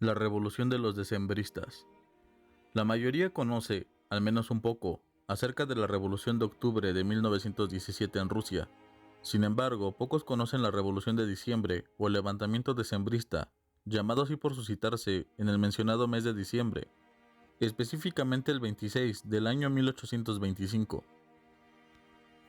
La revolución de los decembristas. La mayoría conoce, al menos un poco, acerca de la Revolución de Octubre de 1917 en Rusia. Sin embargo, pocos conocen la Revolución de Diciembre o el levantamiento decembrista, llamado así por suscitarse en el mencionado mes de diciembre, específicamente el 26 del año 1825.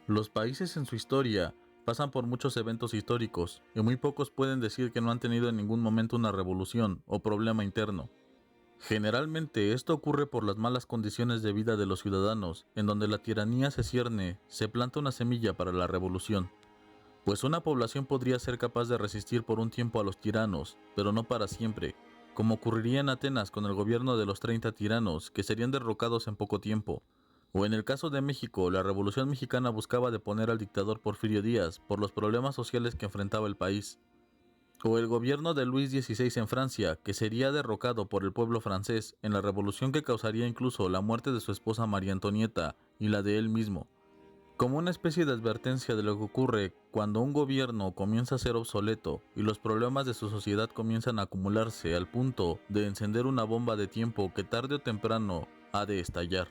Los países en su historia pasan por muchos eventos históricos y muy pocos pueden decir que no han tenido en ningún momento una revolución o problema interno. Generalmente esto ocurre por las malas condiciones de vida de los ciudadanos, en donde la tiranía se cierne, se planta una semilla para la revolución. Pues una población podría ser capaz de resistir por un tiempo a los tiranos, pero no para siempre, como ocurriría en Atenas con el gobierno de los 30 tiranos, que serían derrocados en poco tiempo. O en el caso de México, la Revolución Mexicana buscaba deponer al dictador Porfirio Díaz por los problemas sociales que enfrentaba el país. O el gobierno de Luis XVI en Francia, que sería derrocado por el pueblo francés en la revolución que causaría incluso la muerte de su esposa María Antonieta y la de él mismo, como una especie de advertencia de lo que ocurre cuando un gobierno comienza a ser obsoleto y los problemas de su sociedad comienzan a acumularse al punto de encender una bomba de tiempo que tarde o temprano ha de estallar.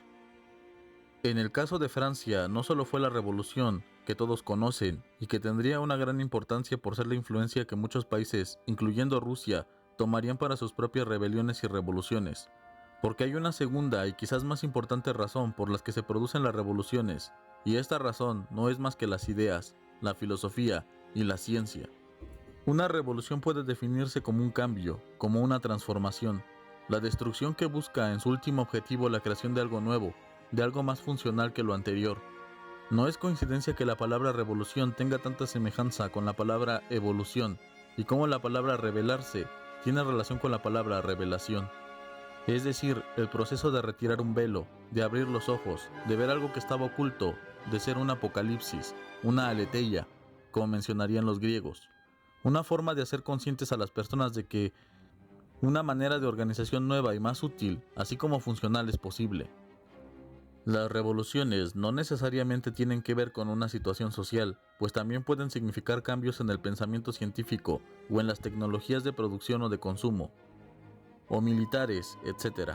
En el caso de Francia, no solo fue la revolución, que todos conocen, y que tendría una gran importancia por ser la influencia que muchos países, incluyendo Rusia, tomarían para sus propias rebeliones y revoluciones, porque hay una segunda y quizás más importante razón por las que se producen las revoluciones, y esta razón no es más que las ideas, la filosofía y la ciencia. Una revolución puede definirse como un cambio, como una transformación, la destrucción que busca en su último objetivo la creación de algo nuevo, de algo más funcional que lo anterior. No es coincidencia que la palabra revolución tenga tanta semejanza con la palabra evolución, y como la palabra rebelarse tiene relación con la palabra revelación. Es decir, el proceso de retirar un velo, de abrir los ojos, de ver algo que estaba oculto, de ser un apocalipsis, una aletheia, como mencionarían los griegos. Una forma de hacer conscientes a las personas de que una manera de organización nueva y más útil, así como funcional, es posible. Las revoluciones no necesariamente tienen que ver con una situación social, pues también pueden significar cambios en el pensamiento científico o en las tecnologías de producción o de consumo, o militares, etc.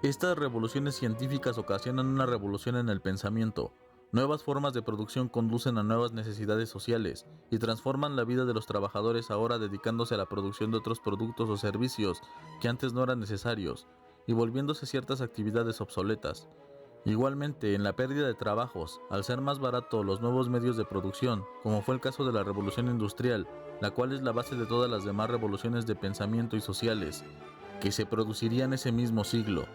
Estas revoluciones científicas ocasionan una revolución en el pensamiento. Nuevas formas de producción conducen a nuevas necesidades sociales y transforman la vida de los trabajadores ahora dedicándose a la producción de otros productos o servicios que antes no eran necesarios y volviéndose ciertas actividades obsoletas. Igualmente, en la pérdida de trabajos, al ser más barato los nuevos medios de producción, como fue el caso de la revolución industrial, la cual es la base de todas las demás revoluciones de pensamiento y sociales, que se producirían ese mismo siglo.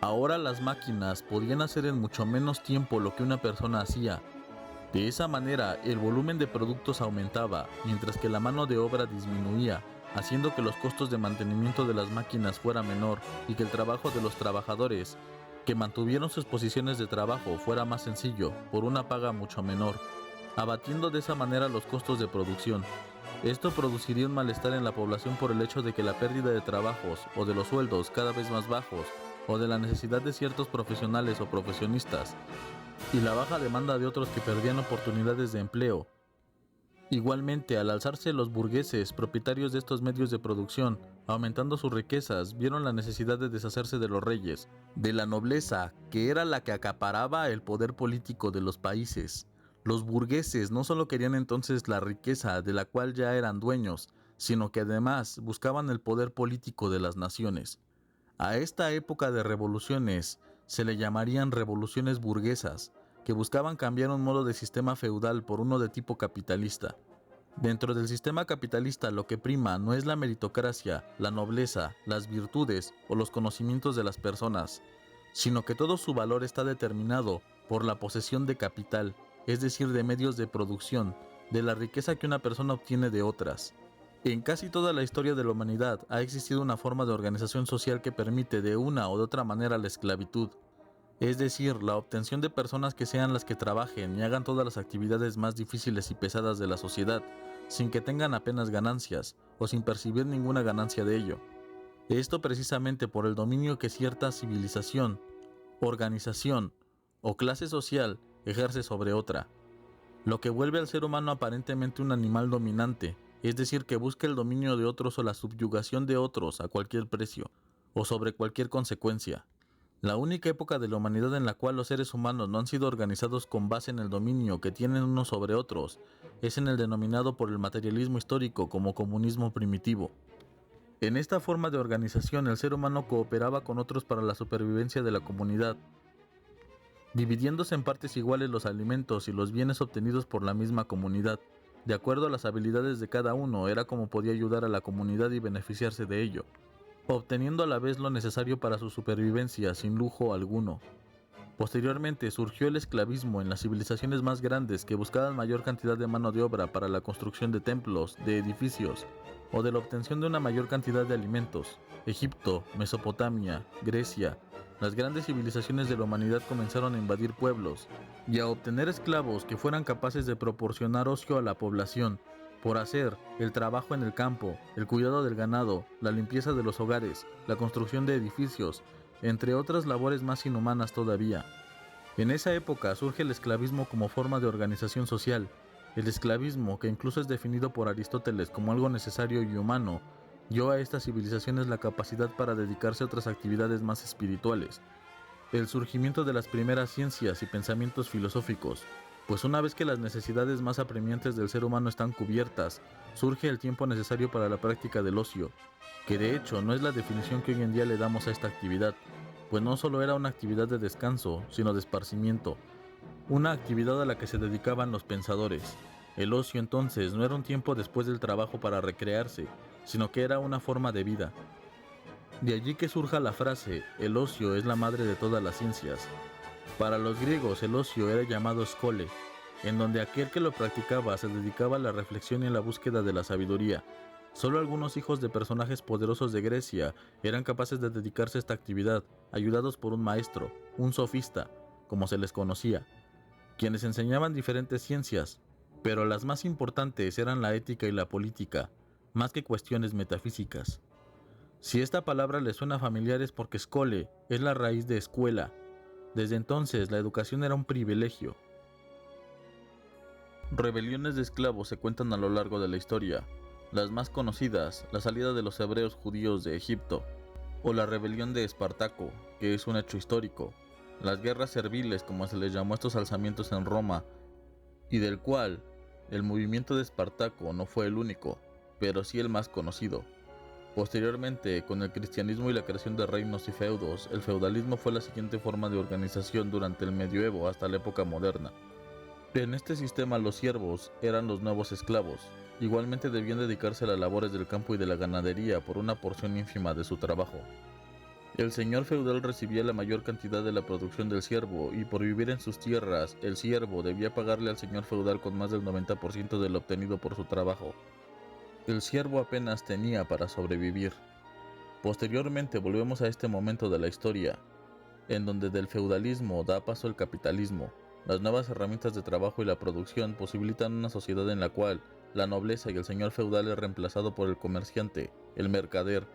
Ahora las máquinas podían hacer en mucho menos tiempo lo que una persona hacía. De esa manera, el volumen de productos aumentaba, mientras que la mano de obra disminuía, haciendo que los costos de mantenimiento de las máquinas fuera menor y que el trabajo de los trabajadores, que mantuvieron sus posiciones de trabajo, fuera más sencillo, por una paga mucho menor, abatiendo de esa manera los costos de producción. Esto produciría un malestar en la población por el hecho de que la pérdida de trabajos o de los sueldos cada vez más bajos o de la necesidad de ciertos profesionales o profesionistas y la baja demanda de otros que perdían oportunidades de empleo. Igualmente, al alzarse los burgueses, propietarios de estos medios de producción, aumentando sus riquezas, vieron la necesidad de deshacerse de los reyes, de la nobleza, que era la que acaparaba el poder político de los países. Los burgueses no solo querían entonces la riqueza de la cual ya eran dueños, sino que además buscaban el poder político de las naciones. A esta época de revoluciones se le llamarían revoluciones burguesas, que buscaban cambiar un modo de sistema feudal por uno de tipo capitalista. Dentro del sistema capitalista lo que prima no es la meritocracia, la nobleza, las virtudes o los conocimientos de las personas, sino que todo su valor está determinado por la posesión de capital, es decir, de medios de producción, de la riqueza que una persona obtiene de otras. En casi toda la historia de la humanidad ha existido una forma de organización social que permite de una o de otra manera la esclavitud, es decir, la obtención de personas que sean las que trabajen y hagan todas las actividades más difíciles y pesadas de la sociedad, sin que tengan apenas ganancias o sin percibir ninguna ganancia de ello. Esto precisamente por el dominio que cierta civilización, organización o clase social ejerce sobre otra, lo que vuelve al ser humano aparentemente un animal dominante, es decir, que busca el dominio de otros o la subyugación de otros a cualquier precio, o sobre cualquier consecuencia. La única época de la humanidad en la cual los seres humanos no han sido organizados con base en el dominio que tienen unos sobre otros es en el denominado por el materialismo histórico como comunismo primitivo. En esta forma de organización el ser humano cooperaba con otros para la supervivencia de la comunidad, dividiéndose en partes iguales los alimentos y los bienes obtenidos por la misma comunidad. De acuerdo a las habilidades de cada uno era como podía ayudar a la comunidad y beneficiarse de ello, obteniendo a la vez lo necesario para su supervivencia sin lujo alguno. Posteriormente surgió el esclavismo en las civilizaciones más grandes que buscaban mayor cantidad de mano de obra para la construcción de templos, de edificios o de la obtención de una mayor cantidad de alimentos. Egipto, Mesopotamia, Grecia, las grandes civilizaciones de la humanidad comenzaron a invadir pueblos y a obtener esclavos que fueran capaces de proporcionar ocio a la población, por hacer el trabajo en el campo, el cuidado del ganado, la limpieza de los hogares, la construcción de edificios, entre otras labores más inhumanas todavía. En esa época surge el esclavismo como forma de organización social. El esclavismo, que incluso es definido por Aristóteles como algo necesario y humano, dio a estas civilizaciones la capacidad para dedicarse a otras actividades más espirituales. El surgimiento de las primeras ciencias y pensamientos filosóficos, pues una vez que las necesidades más apremiantes del ser humano están cubiertas, surge el tiempo necesario para la práctica del ocio, que de hecho no es la definición que hoy en día le damos a esta actividad, pues no solo era una actividad de descanso, sino de esparcimiento, una actividad a la que se dedicaban los pensadores. El ocio entonces no era un tiempo después del trabajo para recrearse, sino que era una forma de vida. De allí que surja la frase, el ocio es la madre de todas las ciencias. Para los griegos el ocio era llamado skole, en donde aquel que lo practicaba se dedicaba a la reflexión y a la búsqueda de la sabiduría. Solo algunos hijos de personajes poderosos de Grecia eran capaces de dedicarse a esta actividad, ayudados por un maestro, un sofista, como se les conocía, quienes enseñaban diferentes ciencias, pero las más importantes eran la ética y la política, más que cuestiones metafísicas. Si esta palabra le suena familiar es porque skole es la raíz de escuela. Desde entonces la educación era un privilegio. Rebeliones de esclavos se cuentan a lo largo de la historia. Las más conocidas, la salida de los hebreos judíos de Egipto, o la rebelión de Espartaco, que es un hecho histórico, las guerras serviles como se les llamó a estos alzamientos en Roma, y del cual el movimiento de Espartaco no fue el único, pero sí el más conocido. Posteriormente, con el cristianismo y la creación de reinos y feudos, el feudalismo fue la siguiente forma de organización durante el medioevo hasta la época moderna. En este sistema los siervos eran los nuevos esclavos. Igualmente debían dedicarse a las labores del campo y de la ganadería por una porción ínfima de su trabajo. El señor feudal recibía la mayor cantidad de la producción del siervo y por vivir en sus tierras, el siervo debía pagarle al señor feudal con más del 90% de lo obtenido por su trabajo. El siervo apenas tenía para sobrevivir. Posteriormente volvemos a este momento de la historia, en donde del feudalismo da paso el capitalismo. Las nuevas herramientas de trabajo y la producción posibilitan una sociedad en la cual la nobleza y el señor feudal es reemplazado por el comerciante, el mercader,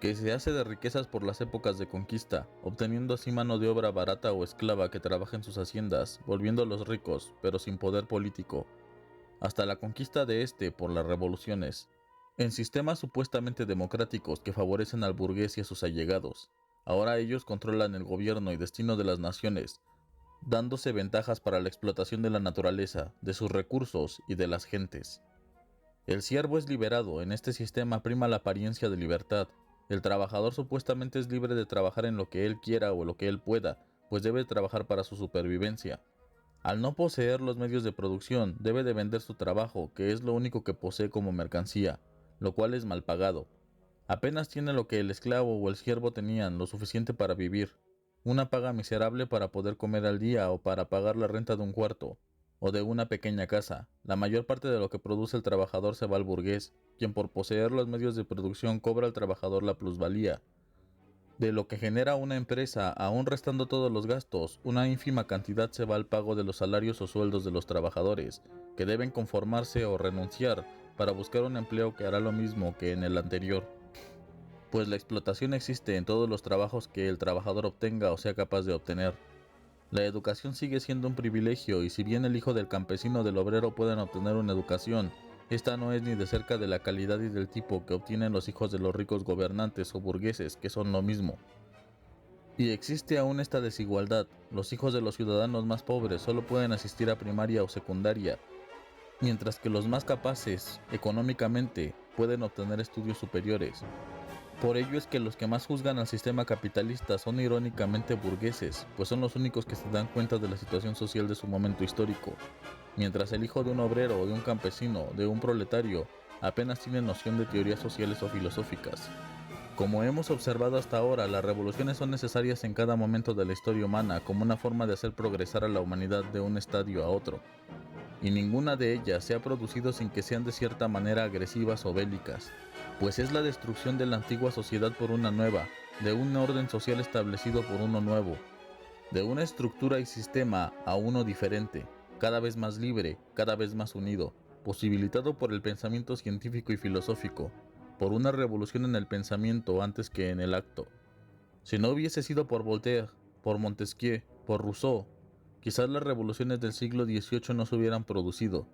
que se hace de riquezas por las épocas de conquista, obteniendo así mano de obra barata o esclava que trabaja en sus haciendas, volviéndolos ricos, pero sin poder político, hasta la conquista de este por las revoluciones, en sistemas supuestamente democráticos que favorecen al burgués y a sus allegados. Ahora ellos controlan el gobierno y destino de las naciones, dándose ventajas para la explotación de la naturaleza, de sus recursos y de las gentes. El siervo es liberado, en este sistema prima la apariencia de libertad. El trabajador supuestamente es libre de trabajar en lo que él quiera o lo que él pueda, pues debe trabajar para su supervivencia. Al no poseer los medios de producción, debe de vender su trabajo, que es lo único que posee como mercancía, lo cual es mal pagado. Apenas tiene lo que el esclavo o el siervo tenían, lo suficiente para vivir, una paga miserable para poder comer al día o para pagar la renta de un cuarto, o de una pequeña casa. La mayor parte de lo que produce el trabajador se va al burgués, quien por poseer los medios de producción cobra al trabajador la plusvalía. De lo que genera una empresa, aún restando todos los gastos, una ínfima cantidad se va al pago de los salarios o sueldos de los trabajadores, que deben conformarse o renunciar para buscar un empleo que hará lo mismo que en el anterior. Pues la explotación existe en todos los trabajos que el trabajador obtenga o sea capaz de obtener. La educación sigue siendo un privilegio y si bien el hijo del campesino o del obrero pueden obtener una educación, Esta no es ni de cerca de la calidad y del tipo que obtienen los hijos de los ricos gobernantes o burgueses, que son lo mismo. Y existe aún esta desigualdad. Los hijos de los ciudadanos más pobres solo pueden asistir a primaria o secundaria, mientras que los más capaces, económicamente, pueden obtener estudios superiores. Por ello es que los que más juzgan al sistema capitalista son irónicamente burgueses, pues son los únicos que se dan cuenta de la situación social de su momento histórico, mientras el hijo de un obrero, de un campesino, de un proletario, apenas tiene noción de teorías sociales o filosóficas. Como hemos observado hasta ahora, las revoluciones son necesarias en cada momento de la historia humana como una forma de hacer progresar a la humanidad de un estadio a otro, y ninguna de ellas se ha producido sin que sean de cierta manera agresivas o bélicas, pues es la destrucción de la antigua sociedad por una nueva, de un orden social establecido por uno nuevo, de una estructura y sistema a uno diferente, cada vez más libre, cada vez más unido, posibilitado por el pensamiento científico y filosófico, por una revolución en el pensamiento antes que en el acto. Si no hubiese sido por Voltaire, por Montesquieu, por Rousseau, quizás las revoluciones del siglo XVIII no se hubieran producido,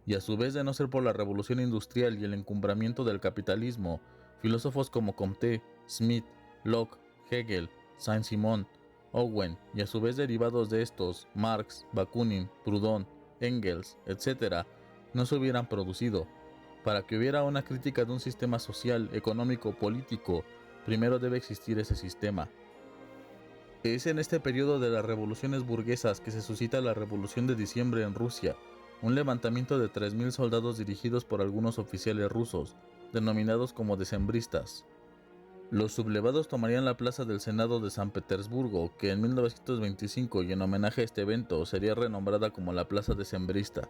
y a su vez de no ser por la revolución industrial y el encumbramiento del capitalismo, filósofos como Comte, Smith, Locke, Hegel, Saint-Simon, Owen, y a su vez derivados de estos, Marx, Bakunin, Proudhon, Engels, etc., no se hubieran producido. Para que hubiera una crítica de un sistema social, económico, político, primero debe existir ese sistema. Es en este periodo de las revoluciones burguesas que se suscita la Revolución de Diciembre en Rusia, un levantamiento de 3.000 soldados dirigidos por algunos oficiales rusos, denominados como decembristas. Los sublevados tomarían la plaza del Senado de San Petersburgo, que en 1925 y en homenaje a este evento sería renombrada como la Plaza Decembrista.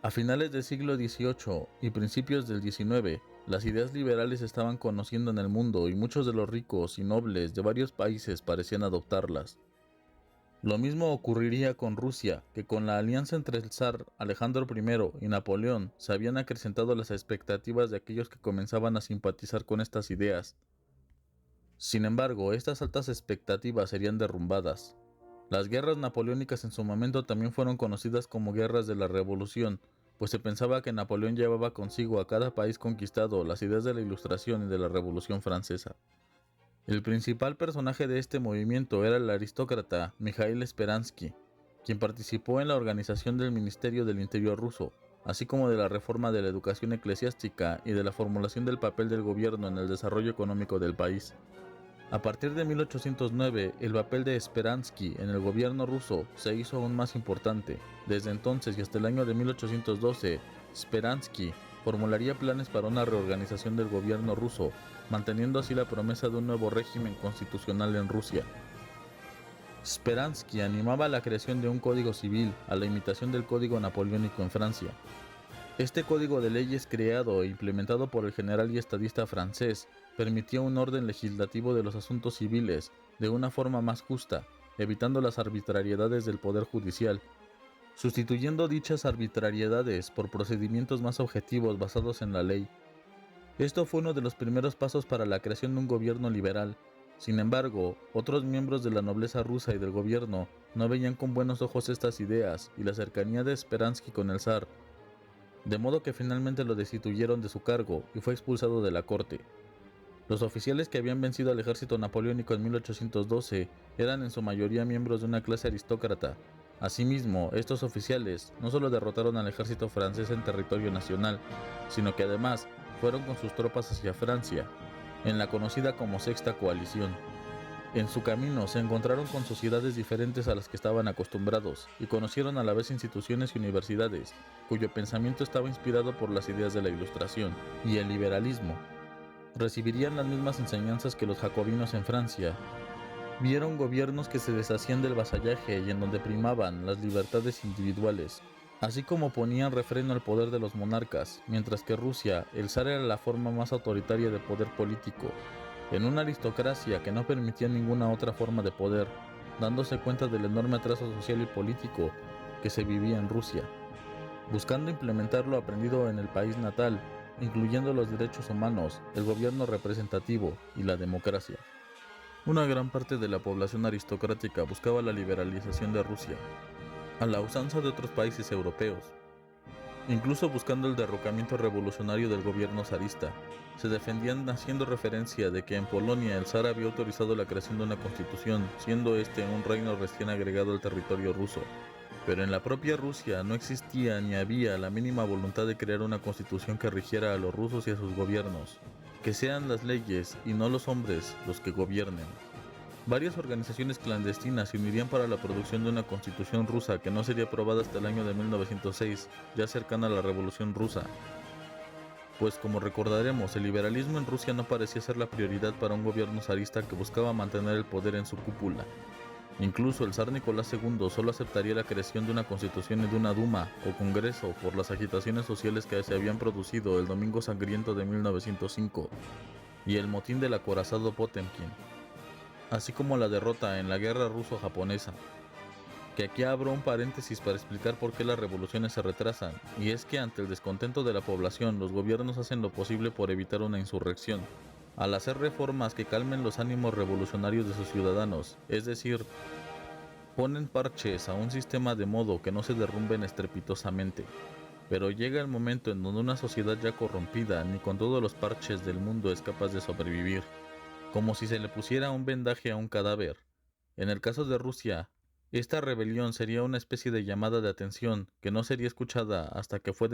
A finales del siglo XVIII y principios del XIX, las ideas liberales se estaban conociendo en el mundo y muchos de los ricos y nobles de varios países parecían adoptarlas. Lo mismo ocurriría con Rusia, que con la alianza entre el zar Alejandro I y Napoleón se habían acrecentado las expectativas de aquellos que comenzaban a simpatizar con estas ideas. Sin embargo, estas altas expectativas serían derrumbadas. Las guerras napoleónicas en su momento también fueron conocidas como guerras de la Revolución, pues se pensaba que Napoleón llevaba consigo a cada país conquistado las ideas de la Ilustración y de la Revolución Francesa. El principal personaje de este movimiento era el aristócrata Mikhail Speransky, quien participó en la organización del Ministerio del Interior ruso, así como de la reforma de la educación eclesiástica y de la formulación del papel del gobierno en el desarrollo económico del país. A partir de 1809, el papel de Speransky en el gobierno ruso se hizo aún más importante. Desde entonces y hasta el año de 1812, Speransky formularía planes para una reorganización del gobierno ruso, manteniendo así la promesa de un nuevo régimen constitucional en Rusia. Speransky animaba la creación de un código civil, a la imitación del código napoleónico en Francia. Este código de leyes creado e implementado por el general y estadista francés permitía un orden legislativo de los asuntos civiles de una forma más justa, evitando las arbitrariedades del poder judicial, sustituyendo dichas arbitrariedades por procedimientos más objetivos basados en la ley. Esto fue uno de los primeros pasos para la creación de un gobierno liberal. Sin embargo, otros miembros de la nobleza rusa y del gobierno no veían con buenos ojos estas ideas y la cercanía de Speransky con el zar, de modo que finalmente lo destituyeron de su cargo y fue expulsado de la corte. Los oficiales que habían vencido al ejército napoleónico en 1812 eran en su mayoría miembros de una clase aristócrata. Asimismo, estos oficiales no solo derrotaron al ejército francés en territorio nacional, sino que además fueron con sus tropas hacia Francia, en la conocida como Sexta Coalición. En su camino se encontraron con sociedades diferentes a las que estaban acostumbrados y conocieron a la vez instituciones y universidades, cuyo pensamiento estaba inspirado por las ideas de la Ilustración y el liberalismo. Recibirían las mismas enseñanzas que los jacobinos en Francia. Vieron gobiernos que se deshacían del vasallaje y en donde primaban las libertades individuales, así como ponían refreno al poder de los monarcas, mientras que Rusia, el zar era la forma más autoritaria de poder político, en una aristocracia que no permitía ninguna otra forma de poder, dándose cuenta del enorme atraso social y político que se vivía en Rusia, buscando implementar lo aprendido en el país natal, incluyendo los derechos humanos, el gobierno representativo y la democracia. Una gran parte de la población aristocrática buscaba la liberalización de Rusia, a la usanza de otros países europeos. incluso buscando el derrocamiento revolucionario del gobierno zarista. Se defendían haciendo referencia de que en Polonia el zar había autorizado la creación de una constitución, siendo este un reino recién agregado al territorio ruso. Pero en la propia Rusia no existía ni había la mínima voluntad de crear una constitución que rigiera a los rusos y a sus gobiernos. Que sean las leyes y no los hombres los que gobiernen. Varias organizaciones clandestinas se unirían para la producción de una constitución rusa que no sería aprobada hasta el año de 1906, ya cercana a la Revolución Rusa. Pues como recordaremos, el liberalismo en Rusia no parecía ser la prioridad para un gobierno zarista que buscaba mantener el poder en su cúpula. Incluso el zar Nicolás II solo aceptaría la creación de una constitución y de una Duma o Congreso por las agitaciones sociales que se habían producido el Domingo Sangriento de 1905 y el motín del acorazado Potemkin, así como la derrota en la guerra ruso-japonesa. Que aquí abro un paréntesis para explicar por qué las revoluciones se retrasan, y es que ante el descontento de la población, los gobiernos hacen lo posible por evitar una insurrección, al hacer reformas que calmen los ánimos revolucionarios de sus ciudadanos, es decir, ponen parches a un sistema de modo que no se derrumben estrepitosamente. Pero llega el momento en donde una sociedad ya corrompida, ni con todos los parches del mundo es capaz de sobrevivir, como si se le pusiera un vendaje a un cadáver. En el caso de Rusia, esta rebelión sería una especie de llamada de atención que no sería escuchada hasta que fue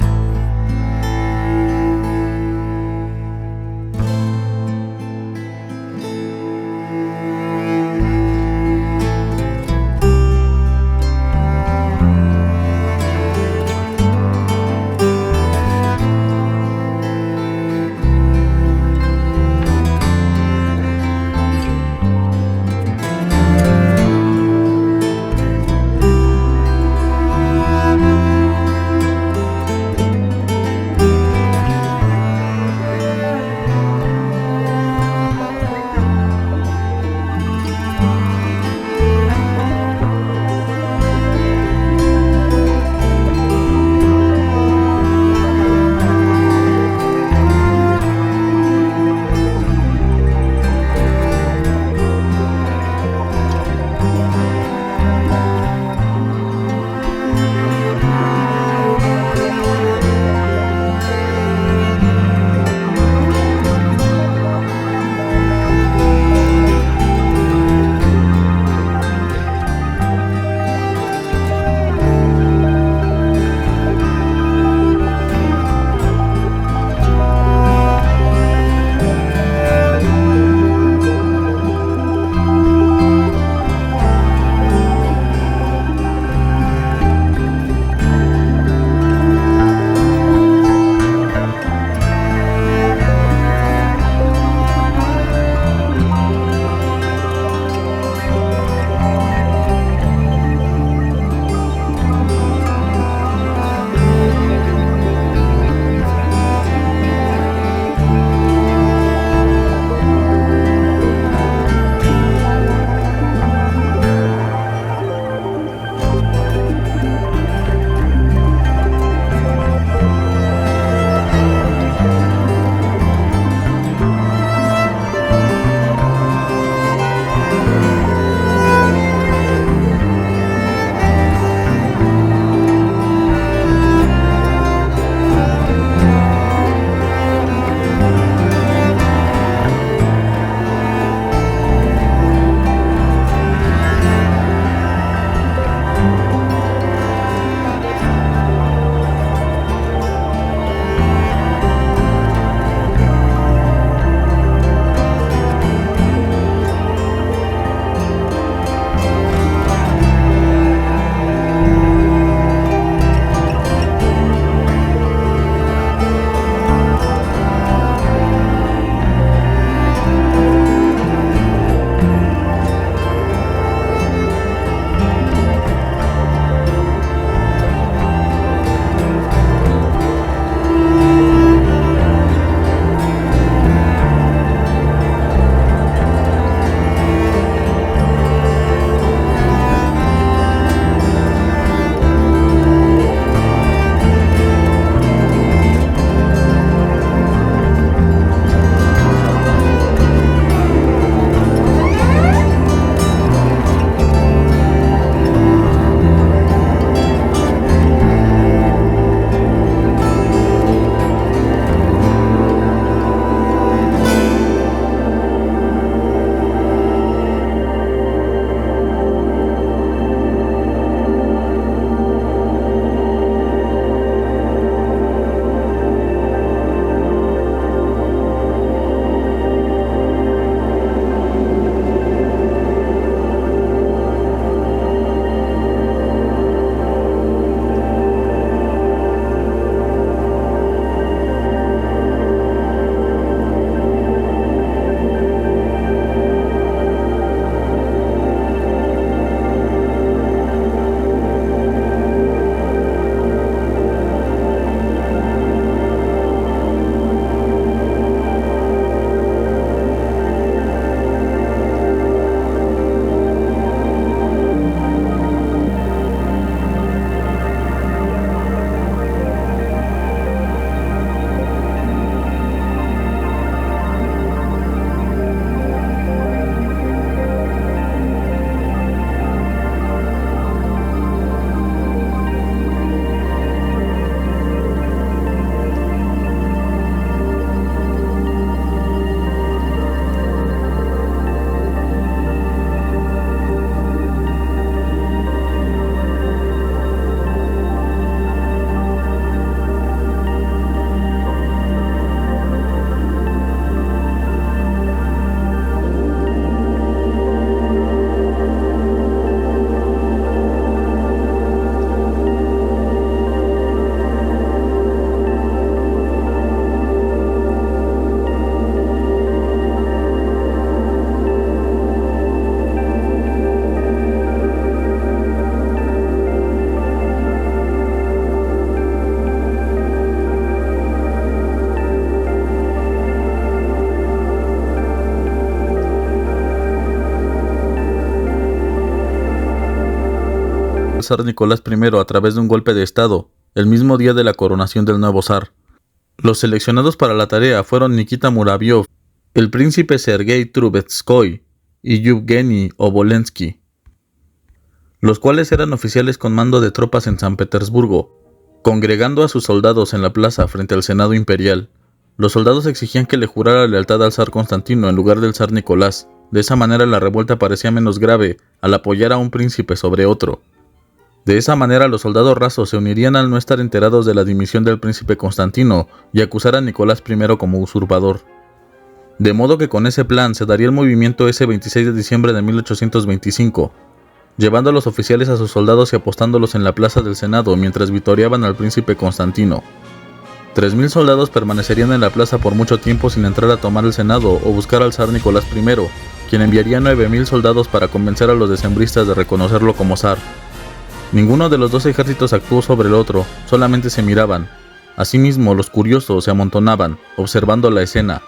zar Nicolás I a través de un golpe de estado, el mismo día de la coronación del nuevo zar. Los seleccionados para la tarea fueron Nikita Muraviov, el príncipe Sergei Trubetskoy y Yevgeny Obolensky, los cuales eran oficiales con mando de tropas en San Petersburgo. Congregando a sus soldados en la plaza frente al Senado imperial, los soldados exigían que le jurara lealtad al zar Constantino en lugar del zar Nicolás. De esa manera la revuelta parecía menos grave al apoyar a un príncipe sobre otro. De esa manera los soldados rasos se unirían al no estar enterados de la dimisión del príncipe Constantino y acusar a Nicolás I como usurpador. De modo que con ese plan se daría el movimiento ese 26 de diciembre de 1825, llevando a los oficiales a sus soldados y apostándolos en la plaza del Senado mientras vitoreaban al príncipe Constantino. 3000 soldados permanecerían en la plaza por mucho tiempo sin entrar a tomar el Senado o buscar al zar Nicolás I, quien enviaría 9000 soldados para convencer a los decembristas de reconocerlo como zar. Ninguno de los dos ejércitos actuó sobre el otro, solamente se miraban. Asimismo, los curiosos se amontonaban, observando la escena.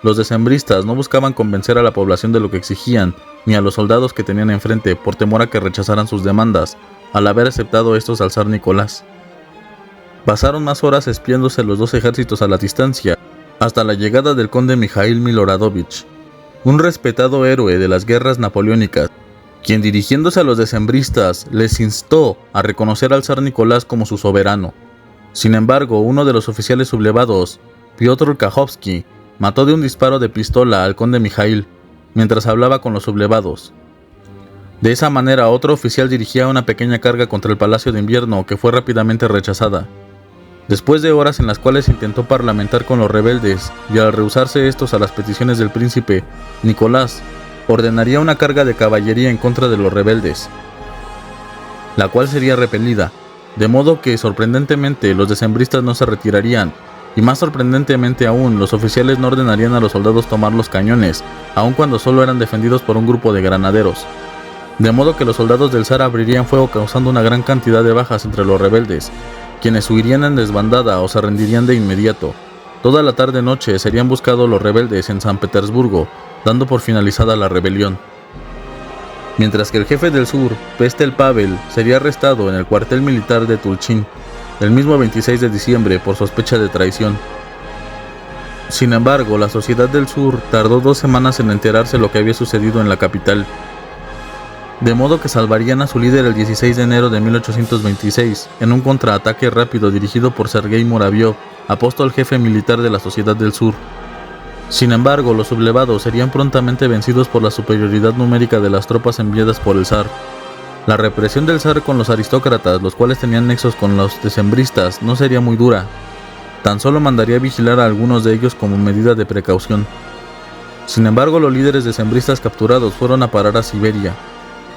Los decembristas no buscaban convencer a la población de lo que exigían, ni a los soldados que tenían enfrente por temor a que rechazaran sus demandas, al haber aceptado estos al zar Nicolás. Pasaron más horas espiándose los dos ejércitos a la distancia, hasta la llegada del conde Mijaíl Miloradovich, un respetado héroe de las guerras napoleónicas, quien dirigiéndose a los decembristas les instó a reconocer al zar Nicolás como su soberano. Sin embargo, uno de los oficiales sublevados, Piotr Kajovsky, mató de un disparo de pistola al conde Mijaíl mientras hablaba con los sublevados. De esa manera, otro oficial dirigía una pequeña carga contra el Palacio de Invierno que fue rápidamente rechazada. Después de horas en las cuales intentó parlamentar con los rebeldes y al rehusarse estos a las peticiones del príncipe, Nicolás ordenaría una carga de caballería en contra de los rebeldes, la cual sería repelida, de modo que sorprendentemente los decembristas no se retirarían, y más sorprendentemente aún, los oficiales no ordenarían a los soldados tomar los cañones, aun cuando solo eran defendidos por un grupo de granaderos. De modo que los soldados del zar abrirían fuego causando una gran cantidad de bajas entre los rebeldes, quienes huirían en desbandada o se rendirían de inmediato. Toda la tarde-noche serían buscados los rebeldes en San Petersburgo, dando por finalizada la rebelión. Mientras que el jefe del sur, Pestel Pavel, sería arrestado en el cuartel militar de Tulchin, el mismo 26 de diciembre por sospecha de traición. Sin embargo, la sociedad del sur tardó 2 semanas en enterarse lo que había sucedido en la capital, de modo que salvarían a su líder el 16 de enero de 1826 en un contraataque rápido dirigido por Sergei Muraviov, apóstol jefe militar de la sociedad del sur. Sin embargo, los sublevados serían prontamente vencidos por la superioridad numérica de las tropas enviadas por el zar. La represión del zar con los aristócratas, los cuales tenían nexos con los decembristas, no sería muy dura. Tan solo mandaría vigilar a algunos de ellos como medida de precaución. Sin embargo, los líderes decembristas capturados fueron a parar a Siberia,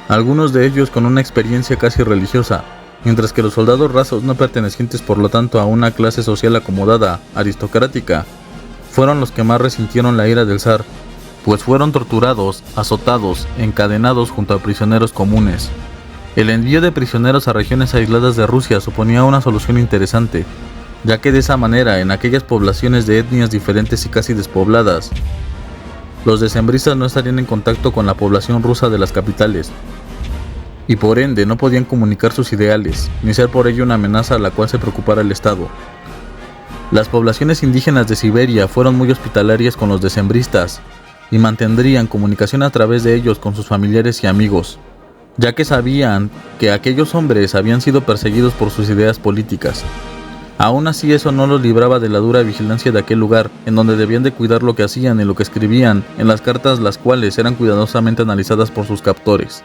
algunos de ellos con una experiencia casi religiosa, mientras que los soldados rasos no pertenecientes por lo tanto a una clase social acomodada, aristocrática, fueron los que más resintieron la ira del zar, pues fueron torturados, azotados, encadenados junto a prisioneros comunes. El envío de prisioneros a regiones aisladas de Rusia suponía una solución interesante, ya que de esa manera en aquellas poblaciones de etnias diferentes y casi despobladas, los decembristas no estarían en contacto con la población rusa de las capitales, y por ende no podían comunicar sus ideales, ni ser por ello una amenaza a la cual se preocupara el Estado. Las poblaciones indígenas de Siberia fueron muy hospitalarias con los decembristas, y mantendrían comunicación a través de ellos con sus familiares y amigos, ya que sabían que aquellos hombres habían sido perseguidos por sus ideas políticas. Aún así, eso no los libraba de la dura vigilancia de aquel lugar, en donde debían de cuidar lo que hacían y lo que escribían en las cartas, las cuales eran cuidadosamente analizadas por sus captores.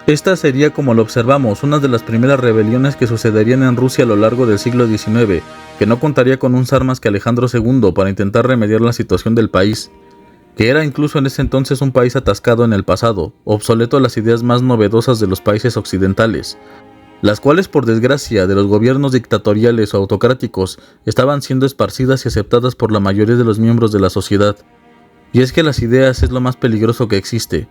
Esta sería, como lo observamos, una de las primeras rebeliones que sucederían en Rusia a lo largo del siglo XIX, que no contaría con un zar más que Alejandro II para intentar remediar la situación del país, que era incluso en ese entonces un país atascado en el pasado, obsoleto a las ideas más novedosas de los países occidentales, las cuales por desgracia de los gobiernos dictatoriales o autocráticos estaban siendo esparcidas y aceptadas por la mayoría de los miembros de la sociedad. Y es que las ideas es lo más peligroso que existe.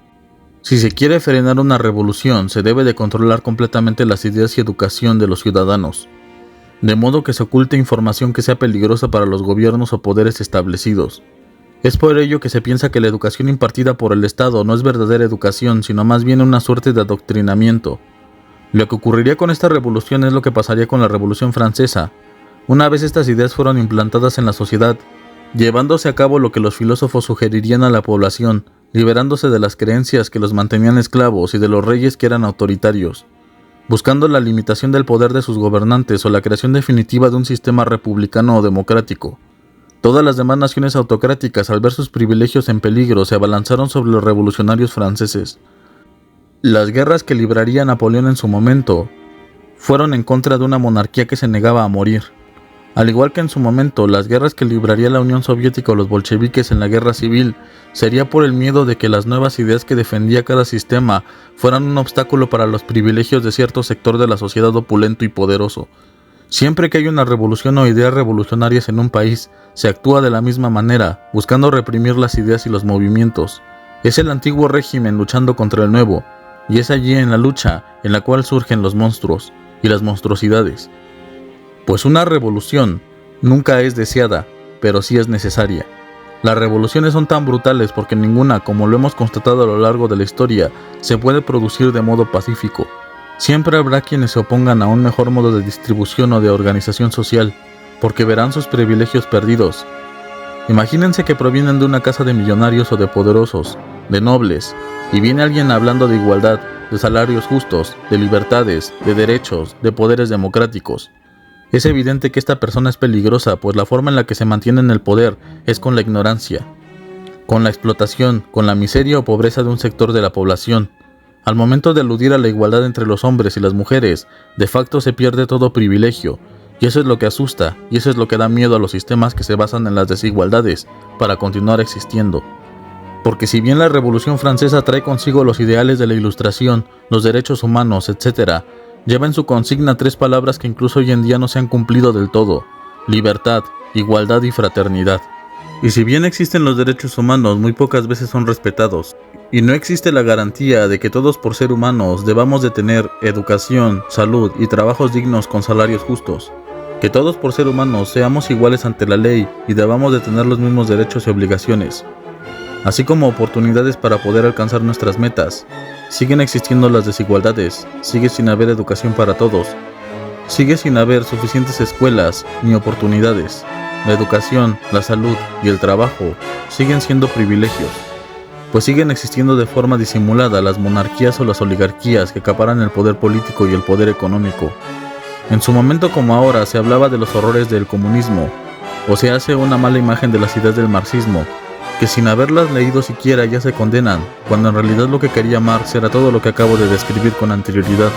Si se quiere frenar una revolución, se debe de controlar completamente las ideas y educación de los ciudadanos, de modo que se oculte información que sea peligrosa para los gobiernos o poderes establecidos. Es por ello que se piensa que la educación impartida por el Estado no es verdadera educación, sino más bien una suerte de adoctrinamiento. Lo que ocurriría con esta revolución es lo que pasaría con la Revolución Francesa. Una vez estas ideas fueron implantadas en la sociedad, llevándose a cabo lo que los filósofos sugerirían a la población, liberándose de las creencias que los mantenían esclavos y de los reyes que eran autoritarios, buscando la limitación del poder de sus gobernantes o la creación definitiva de un sistema republicano o democrático. Todas las demás naciones autocráticas, al ver sus privilegios en peligro, se abalanzaron sobre los revolucionarios franceses. Las guerras que libraría Napoleón en su momento fueron en contra de una monarquía que se negaba a morir. Al igual que en su momento, las guerras que libraría la Unión Soviética o los bolcheviques en la guerra civil sería por el miedo de que las nuevas ideas que defendía cada sistema fueran un obstáculo para los privilegios de cierto sector de la sociedad opulento y poderoso. Siempre que hay una revolución o ideas revolucionarias en un país, se actúa de la misma manera, buscando reprimir las ideas y los movimientos. Es el antiguo régimen luchando contra el nuevo, y es allí en la lucha en la cual surgen los monstruos y las monstruosidades. Pues una revolución nunca es deseada, pero sí es necesaria. Las revoluciones son tan brutales porque ninguna, como lo hemos constatado a lo largo de la historia, se puede producir de modo pacífico. Siempre habrá quienes se opongan a un mejor modo de distribución o de organización social, porque verán sus privilegios perdidos. Imagínense que provienen de una casa de millonarios o de poderosos, de nobles, y viene alguien hablando de igualdad, de salarios justos, de libertades, de derechos, de poderes democráticos. Es evidente que esta persona es peligrosa, pues la forma en la que se mantiene en el poder es con la ignorancia, con la explotación, con la miseria o pobreza de un sector de la población. Al momento de aludir a la igualdad entre los hombres y las mujeres, de facto se pierde todo privilegio, y eso es lo que asusta, y eso es lo que da miedo a los sistemas que se basan en las desigualdades para continuar existiendo. Porque si bien la Revolución Francesa trae consigo los ideales de la Ilustración, los derechos humanos, etc., lleva en su consigna 3 palabras que incluso hoy en día no se han cumplido del todo: libertad, igualdad y fraternidad. Y si bien existen los derechos humanos, muy pocas veces son respetados. Y no existe la garantía de que todos por ser humanos debamos de tener educación, salud y trabajos dignos con salarios justos. Que todos por ser humanos seamos iguales ante la ley y debamos de tener los mismos derechos y obligaciones, así como oportunidades para poder alcanzar nuestras metas. Siguen existiendo las desigualdades, sigue sin haber educación para todos, sigue sin haber suficientes escuelas ni oportunidades. La educación, la salud y el trabajo siguen siendo privilegios, pues siguen existiendo de forma disimulada las monarquías o las oligarquías que acaparan el poder político y el poder económico. En su momento como ahora se hablaba de los horrores del comunismo, o se hace una mala imagen de las ideas del marxismo, que sin haberlas leído siquiera ya se condenan, cuando en realidad lo que quería Marx era todo lo que acabo de describir con anterioridad.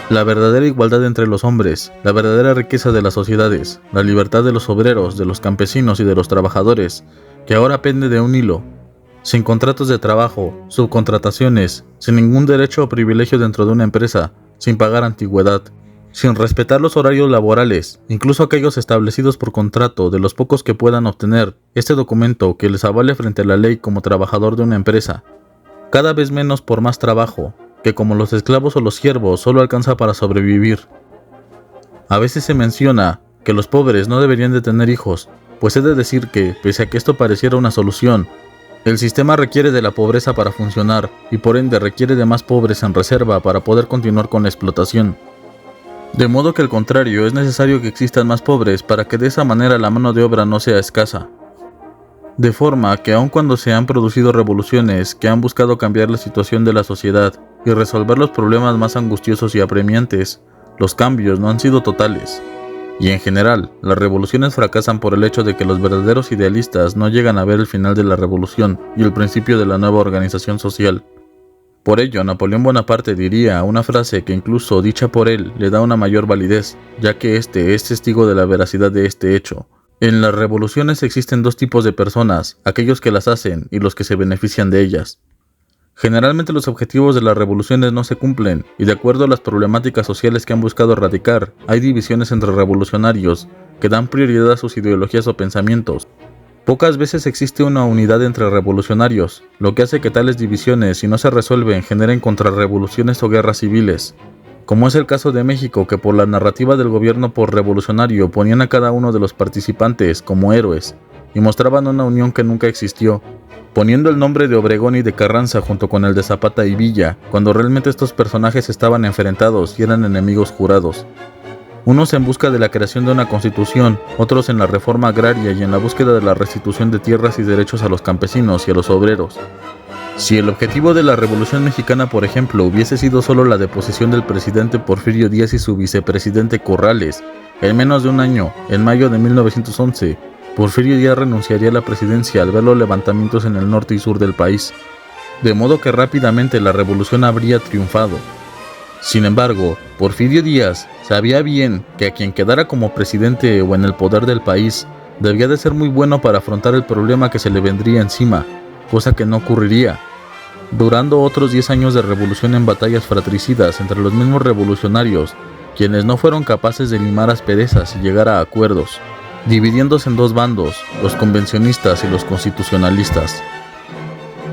La verdadera igualdad entre los hombres, la verdadera riqueza de las sociedades, la libertad de los obreros, de los campesinos y de los trabajadores, que ahora pende de un hilo, sin contratos de trabajo, subcontrataciones, sin ningún derecho o privilegio dentro de una empresa, sin pagar antigüedad, sin respetar los horarios laborales, incluso aquellos establecidos por contrato, de los pocos que puedan obtener este documento que les avale frente a la ley como trabajador de una empresa. Cada vez menos por más trabajo, que como los esclavos o los siervos solo alcanza para sobrevivir. A veces se menciona que los pobres no deberían de tener hijos, pues he de decir que, pese a que esto pareciera una solución, el sistema requiere de la pobreza para funcionar y por ende requiere de más pobres en reserva para poder continuar con la explotación. De modo que al contrario, es necesario que existan más pobres para que de esa manera la mano de obra no sea escasa. De forma que aun cuando se han producido revoluciones que han buscado cambiar la situación de la sociedad y resolver los problemas más angustiosos y apremiantes, los cambios no han sido totales. Y en general, las revoluciones fracasan por el hecho de que los verdaderos idealistas no llegan a ver el final de la revolución y el principio de la nueva organización social. Por ello, Napoleón Bonaparte diría una frase que incluso dicha por él le da una mayor validez, ya que este es testigo de la veracidad de este hecho. En las revoluciones existen 2 tipos de personas, aquellos que las hacen y los que se benefician de ellas. Generalmente los objetivos de las revoluciones no se cumplen, y de acuerdo a las problemáticas sociales que han buscado erradicar, hay divisiones entre revolucionarios que dan prioridad a sus ideologías o pensamientos. Pocas veces existe una unidad entre revolucionarios, lo que hace que tales divisiones, si no se resuelven, generen contrarrevoluciones o guerras civiles, como es el caso de México, que por la narrativa del gobierno revolucionario ponían a cada uno de los participantes como héroes y mostraban una unión que nunca existió. poniendo el nombre de Obregón y de Carranza junto con el de Zapata y Villa, cuando realmente estos personajes estaban enfrentados y eran enemigos jurados. Unos en busca de la creación de una constitución, otros en la reforma agraria y en la búsqueda de la restitución de tierras y derechos a los campesinos y a los obreros. Si el objetivo de la Revolución Mexicana, por ejemplo, hubiese sido solo la deposición del presidente Porfirio Díaz y su vicepresidente Corrales, en menos de un año, en mayo de 1911, Porfirio Díaz renunciaría a la presidencia al ver los levantamientos en el norte y sur del país, de modo que rápidamente la revolución habría triunfado. Sin embargo, Porfirio Díaz sabía bien que a quien quedara como presidente o en el poder del país, debía de ser muy bueno para afrontar el problema que se le vendría encima, cosa que no ocurriría, durando otros 10 años de revolución en batallas fratricidas entre los mismos revolucionarios, quienes no fueron capaces de limar asperezas y llegar a acuerdos, dividiéndose en dos bandos, los convencionistas y los constitucionalistas,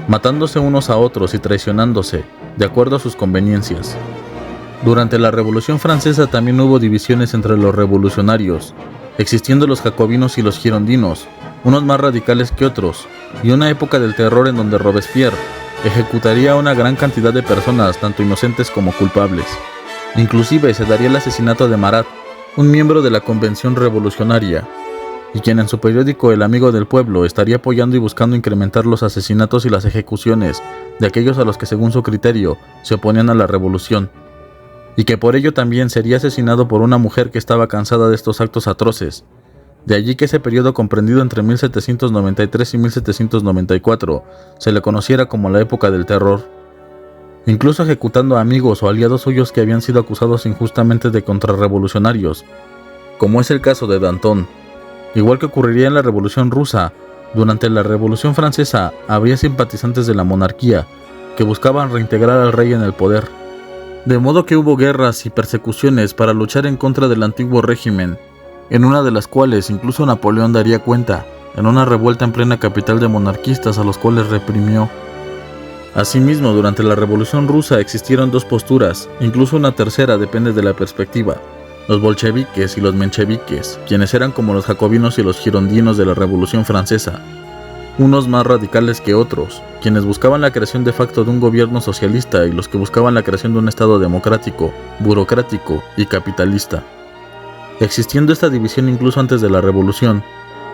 matándose unos a otros y traicionándose, de acuerdo a sus conveniencias. Durante la Revolución Francesa también hubo divisiones entre los revolucionarios, existiendo los jacobinos y los girondinos, unos más radicales que otros, y una época del terror en donde Robespierre ejecutaría a una gran cantidad de personas, tanto inocentes como culpables. Inclusive se daría el asesinato de Marat, un miembro de la Convención Revolucionaria, y quien en su periódico El Amigo del Pueblo estaría apoyando y buscando incrementar los asesinatos y las ejecuciones de aquellos a los que según su criterio se oponían a la revolución, y que por ello también sería asesinado por una mujer que estaba cansada de estos actos atroces. De allí que ese periodo comprendido entre 1793 y 1794 se le conociera como la época del terror, incluso ejecutando a amigos o aliados suyos que habían sido acusados injustamente de contrarrevolucionarios, como es el caso de Danton. Igual que ocurriría en la Revolución Rusa, durante la Revolución Francesa habría simpatizantes de la monarquía que buscaban reintegrar al rey en el poder, de modo que hubo guerras y persecuciones para luchar en contra del antiguo régimen, en una de las cuales incluso Napoleón daría cuenta, en una revuelta en plena capital de monarquistas a los cuales reprimió. Asimismo, durante la Revolución Rusa existieron dos posturas, incluso una tercera depende de la perspectiva: los bolcheviques y los mencheviques, quienes eran como los jacobinos y los girondinos de la Revolución Francesa, unos más radicales que otros, quienes buscaban la creación de facto de un gobierno socialista y los que buscaban la creación de un Estado democrático, burocrático y capitalista. Existiendo esta división incluso antes de la revolución,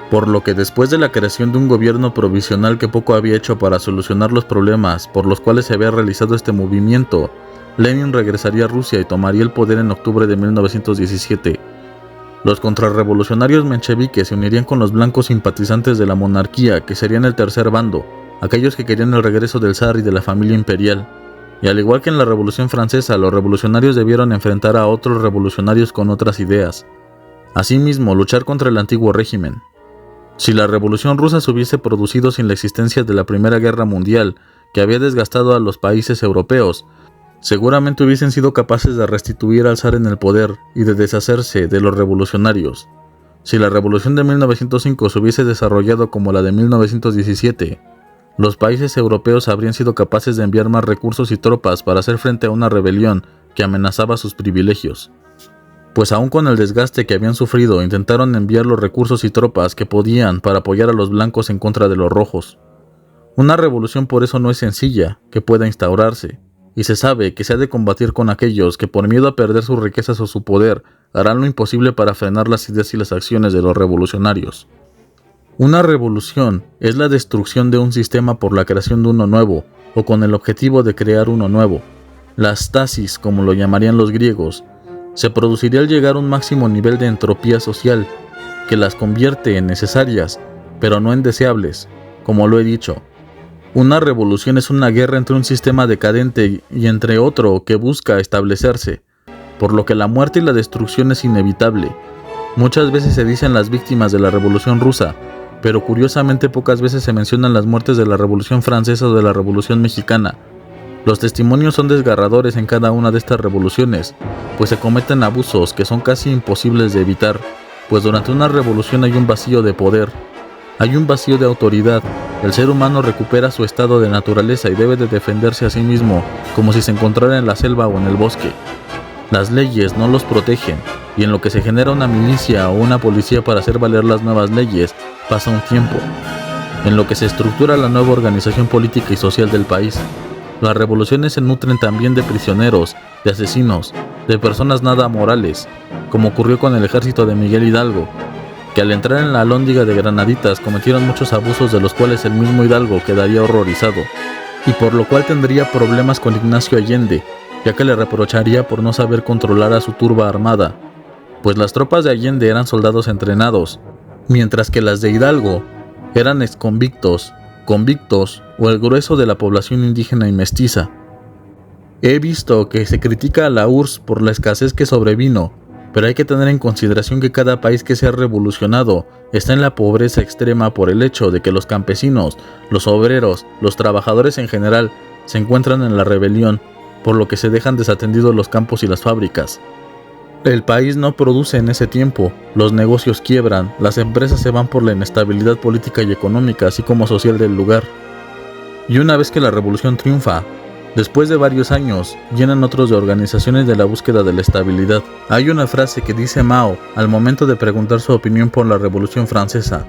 por lo que después de la creación de un gobierno provisional que poco había hecho para solucionar los problemas por los cuales se había realizado este movimiento, Lenin regresaría a Rusia y tomaría el poder en octubre de 1917. Los contrarrevolucionarios mencheviques se unirían con los blancos simpatizantes de la monarquía, que serían el tercer bando, aquellos que querían el regreso del zar y de la familia imperial. Y al igual que en la Revolución Francesa, los revolucionarios debieron enfrentar a otros revolucionarios con otras ideas. Asimismo, luchar contra el antiguo régimen. Si la Revolución Rusa se hubiese producido sin la existencia de la Primera Guerra Mundial, que había desgastado a los países europeos, seguramente hubiesen sido capaces de restituir al zar en el poder y de deshacerse de los revolucionarios. Si la Revolución de 1905 se hubiese desarrollado como la de 1917, los países europeos habrían sido capaces de enviar más recursos y tropas para hacer frente a una rebelión que amenazaba sus privilegios. Pues aún con el desgaste que habían sufrido, intentaron enviar los recursos y tropas que podían para apoyar a los blancos en contra de los rojos. Una revolución por eso no es sencilla que pueda instaurarse, y se sabe que se ha de combatir con aquellos que por miedo a perder sus riquezas o su poder harán lo imposible para frenar las ideas y las acciones de los revolucionarios. Una revolución es la destrucción de un sistema por la creación de uno nuevo, o con el objetivo de crear uno nuevo. La stasis, como lo llamarían los griegos, se produciría al llegar a un máximo nivel de entropía social, que las convierte en necesarias, pero no en deseables, como lo he dicho. Una revolución es una guerra entre un sistema decadente y entre otro que busca establecerse, por lo que la muerte y la destrucción es inevitable. Muchas veces se dicen las víctimas de la Revolución Rusa, pero curiosamente pocas veces se mencionan las muertes de la Revolución Francesa o de la Revolución Mexicana. Los testimonios son desgarradores en cada una de estas revoluciones, pues se cometen abusos que son casi imposibles de evitar, pues durante una revolución hay un vacío de poder, hay un vacío de autoridad. El ser humano recupera su estado de naturaleza y debe de defenderse a sí mismo como si se encontrara en la selva o en el bosque. Las leyes no los protegen, y en lo que se genera una milicia o una policía para hacer valer las nuevas leyes, pasa un tiempo. en lo que se estructura la nueva organización política y social del país. Las revoluciones se nutren también de prisioneros, de asesinos, de personas nada morales, como ocurrió con el ejército de Miguel Hidalgo, que al entrar en la alhóndiga de granaditas cometieron muchos abusos de los cuales el mismo Hidalgo quedaría horrorizado, y por lo cual tendría problemas con Ignacio Allende, ya que le reprocharía por no saber controlar a su turba armada, pues las tropas de Allende eran soldados entrenados, mientras que las de Hidalgo eran exconvictos, convictos o el grueso de la población indígena y mestiza. He visto que se critica a la URSS por la escasez que sobrevino, pero hay que tener en consideración que cada país que se ha revolucionado está en la pobreza extrema por el hecho de que los campesinos, los obreros, los trabajadores en general se encuentran en la rebelión, por lo que se dejan desatendidos los campos y las fábricas. El país no produce en ese tiempo, los negocios quiebran, las empresas se van por la inestabilidad política y económica, así como social del lugar. Y una vez que la revolución triunfa, después de varios años, llenan otros de organizaciones de la búsqueda de la estabilidad. Hay una frase que dice Mao al momento de preguntar su opinión por la Revolución Francesa,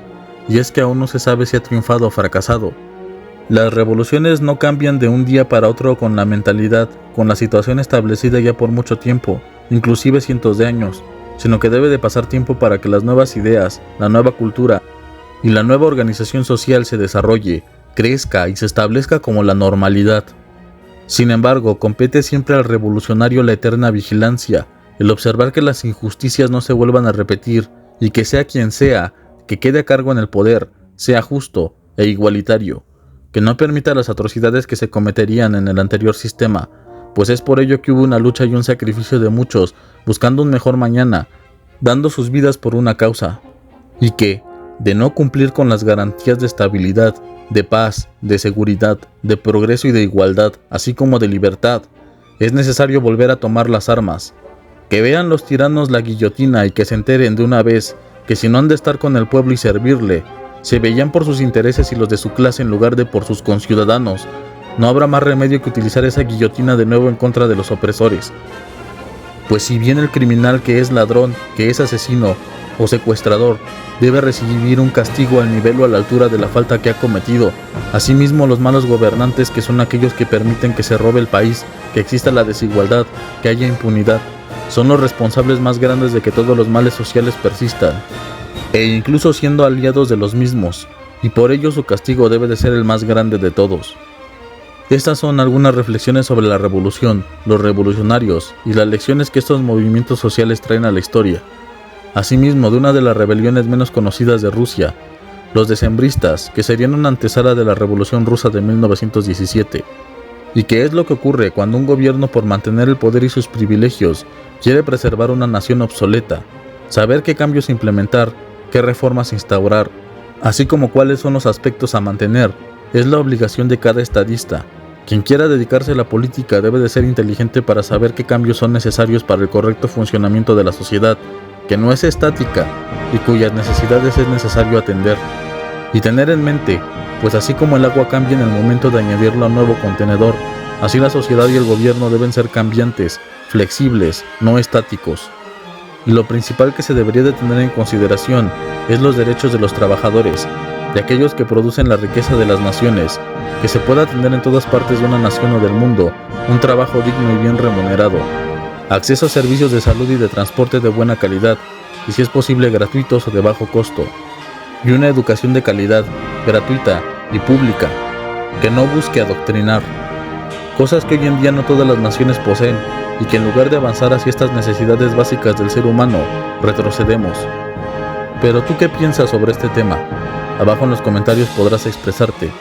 y es que aún no se sabe si ha triunfado o fracasado. Las revoluciones no cambian de un día para otro con la mentalidad, con la situación establecida ya por mucho tiempo, inclusive cientos de años, sino que debe de pasar tiempo para que las nuevas ideas, la nueva cultura y la nueva organización social se desarrolle, crezca y se establezca como la normalidad. Sin embargo, compete siempre al revolucionario la eterna vigilancia, el observar que las injusticias no se vuelvan a repetir y que sea quien sea, que quede a cargo en el poder, sea justo e igualitario, que no permita las atrocidades que se cometerían en el anterior sistema, pues es por ello que hubo una lucha y un sacrificio de muchos, buscando un mejor mañana, dando sus vidas por una causa, y que, de no cumplir con las garantías de estabilidad, de paz, de seguridad, de progreso y de igualdad, así como de libertad, es necesario volver a tomar las armas. Que vean los tiranos la guillotina y que se enteren de una vez que si no han de estar con el pueblo y servirle, se veían por sus intereses y los de su clase en lugar de por sus conciudadanos, no habrá más remedio que utilizar esa guillotina de nuevo en contra de los opresores. Pues si bien el criminal que es ladrón, que es asesino o secuestrador, debe recibir un castigo al nivel o a la altura de la falta que ha cometido, asimismo los malos gobernantes, que son aquellos que permiten que se robe el país, que exista la desigualdad, que haya impunidad, son los responsables más grandes de que todos los males sociales persistan, e incluso siendo aliados de los mismos, y por ello su castigo debe de ser el más grande de todos. Estas son algunas reflexiones sobre la revolución, los revolucionarios y las lecciones que estos movimientos sociales traen a la historia. Asimismo, de una de las rebeliones menos conocidas de Rusia, los decembristas, que serían una antesala de la Revolución Rusa de 1917. ¿Y qué es lo que ocurre cuando un gobierno, por mantener el poder y sus privilegios, quiere preservar una nación obsoleta? Saber qué cambios implementar, qué reformas instaurar, así como cuáles son los aspectos a mantener, es la obligación de cada estadista. Quien quiera dedicarse a la política debe de ser inteligente para saber qué cambios son necesarios para el correcto funcionamiento de la sociedad, que no es estática y cuyas necesidades es necesario atender. Y tener en mente, pues así como el agua cambia en el momento de añadirlo a un nuevo contenedor, así la sociedad y el gobierno deben ser cambiantes, flexibles, no estáticos. Y lo principal que se debería de tener en consideración es los derechos de los trabajadores, de aquellos que producen la riqueza de las naciones, que se pueda tener en todas partes de una nación o del mundo un trabajo digno y bien remunerado, acceso a servicios de salud y de transporte de buena calidad, y si es posible gratuitos o de bajo costo, y una educación de calidad, gratuita y pública, que no busque adoctrinar, cosas que hoy en día no todas las naciones poseen, y que en lugar de avanzar hacia estas necesidades básicas del ser humano, retrocedemos. Pero ¿tú qué piensas sobre este tema? Abajo en los comentarios podrás expresarte.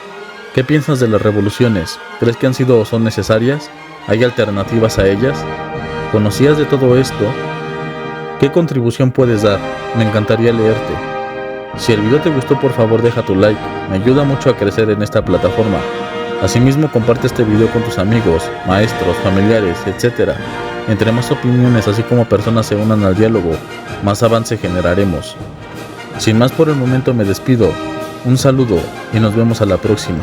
¿Qué piensas de las revoluciones? ¿Crees que han sido o son necesarias? ¿Hay alternativas a ellas? ¿Conocías de todo esto? ¿Qué contribución puedes dar? Me encantaría leerte. Si el video te gustó, por favor deja tu like, me ayuda mucho a crecer en esta plataforma. Asimismo, comparte este video con tus amigos, maestros, familiares, etc. Entre más opiniones, así como personas se unan al diálogo, más avance generaremos. Sin más por el momento me despido, un saludo y nos vemos a la próxima.